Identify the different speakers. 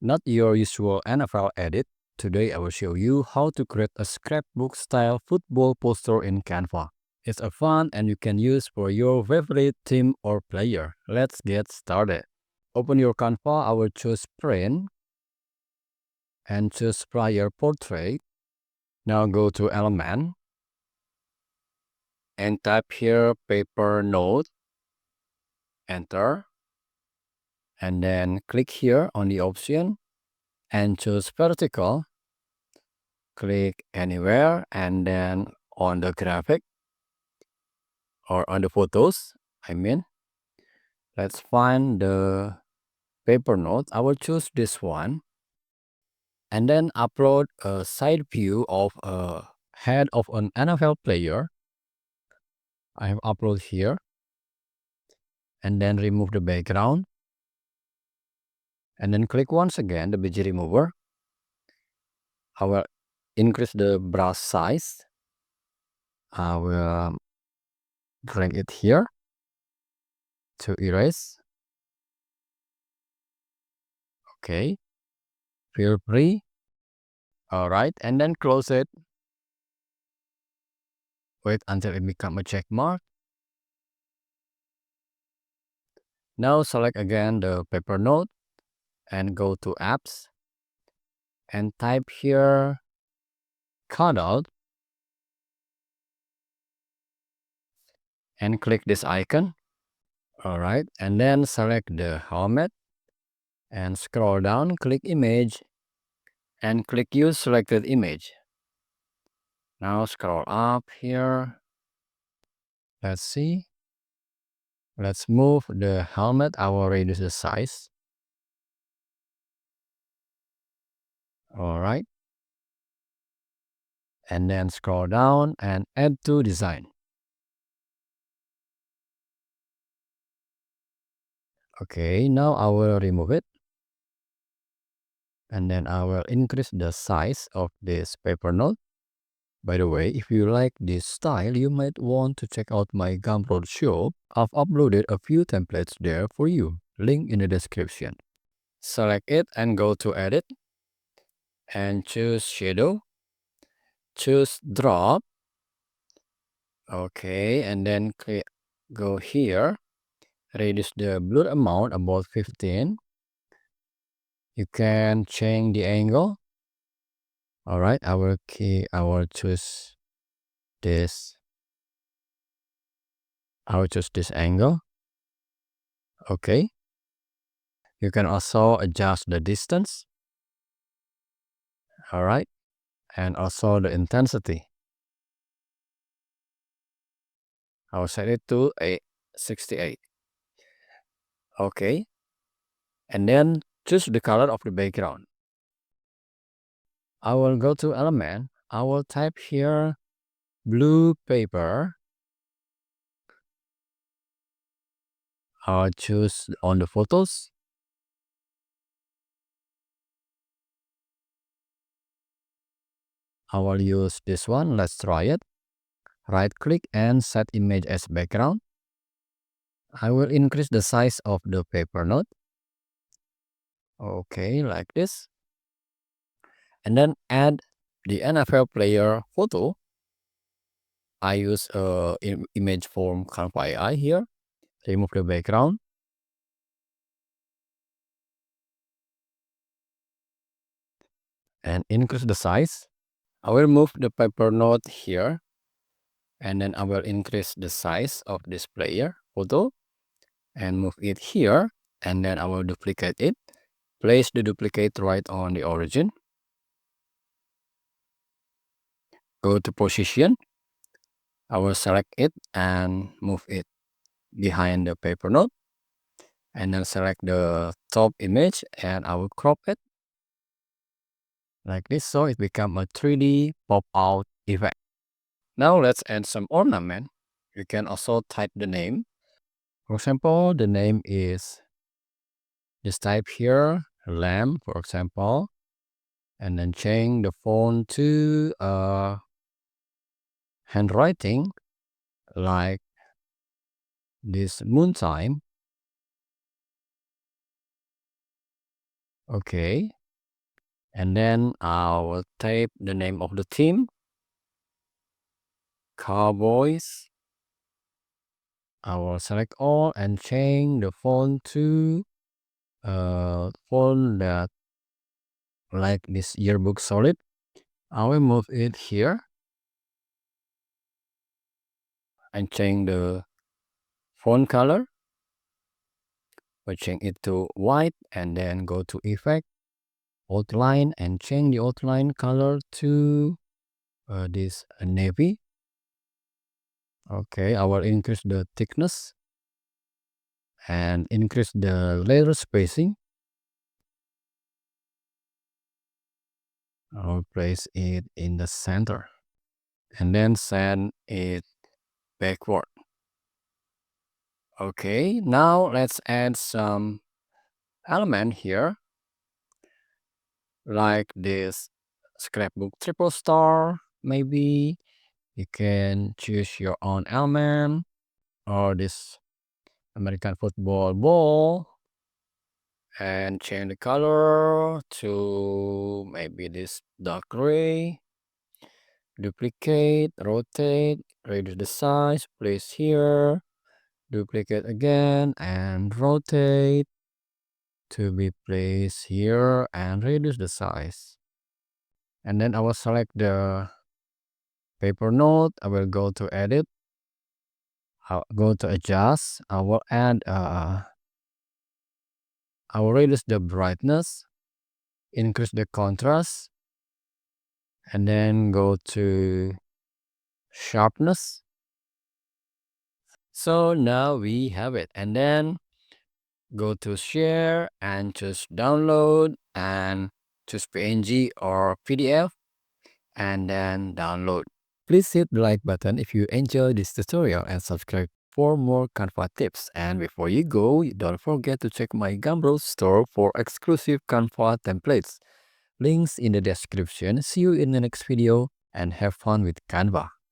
Speaker 1: Not your usual NFL edit. Today I will show you how to create a scrapbook-style football poster in Canva. It's a fun and you can use for your favorite team or player. Let's get started. Open your Canva. I will choose print and choose player portrait. Now go to element and type here paper note. Enter. And then click here on the option and choose vertical. Click anywhere and then on the graphic or on the photos. Let's find the paper note. I will choose this one and then upload a side view of a head of an NFL player. I have upload here and then remove the background and then click once again the BG remover. I will increase the brush size. I will drag it here to erase. Okay, feel free. All right, and then close it. Wait until it becomes a check mark. Now select again the paper note and go to apps and type here cutout and click this icon. All right, and then select the helmet and scroll down, click image and click use selected image. Now scroll up here. Let's see. Let's move the helmet. I will reduce the size. All right. And then scroll down and add to design. Okay, now I will remove it. And then I will increase the size of this paper note. By the way, if you like this style, you might want to check out my Gumroad shop. I've uploaded a few templates there for you. Link in the description. Select it and go to edit. And choose shadow. Choose drop. Okay, and then go here. Reduce the blur amount about 15. You can change the angle. All right, I will choose this. I will choose this angle. Okay. You can also adjust the distance. All right, and also the intensity. I will set it to 68. Okay, and then choose the color of the background. I will go to element. I will type here blue paper. I'll choose on the photos. I will use this one. Let's try it. Right click and set image as background. I will increase the size of the paper note. Okay, like this. And then add the NFL player photo. I use image from Canva AI here. Remove the background. And increase the size. I will move the paper note here. And then I will increase the size of this player photo. And move it here. And then I will duplicate it. Place the duplicate right on the origin. Go to position. I will select it and move it behind the paper note. And then select the top image and I will crop it like this so it becomes a 3D pop-out effect. Now let's add some ornament. You can also type the name. For example, the name is just type here lamb, for example, and then change the font to handwriting like this moon time. Okay. And then I will type the name of the team, Cowboys. I will select all and change the font to font that like this yearbook solid. I will move it here and change the font color. We'll change it to white and then go to effect, outline, and change the outline color to this navy. Okay, I will increase the thickness and increase the letter spacing. I'll place it in the center and then send it backward. Okay, now let's add some element here like this scrapbook triple star. Maybe you can choose your own element or this American football ball and change the color to maybe this dark gray. Duplicate, rotate, reduce the size, place here, duplicate again and rotate to be placed here and reduce the size. And then I will select the paper note. I will go to edit. I'll go to adjust. I will add I will reduce the brightness, increase the contrast, and then go to sharpness. So now we have it. And then go to share and choose download and choose PNG or PDF and then download. Please hit the like button if you enjoyed this tutorial and subscribe for more Canva tips. And before you go, don't forget to check my Gumroad store for exclusive Canva templates. Links in the description. See you in the next video and have fun with Canva.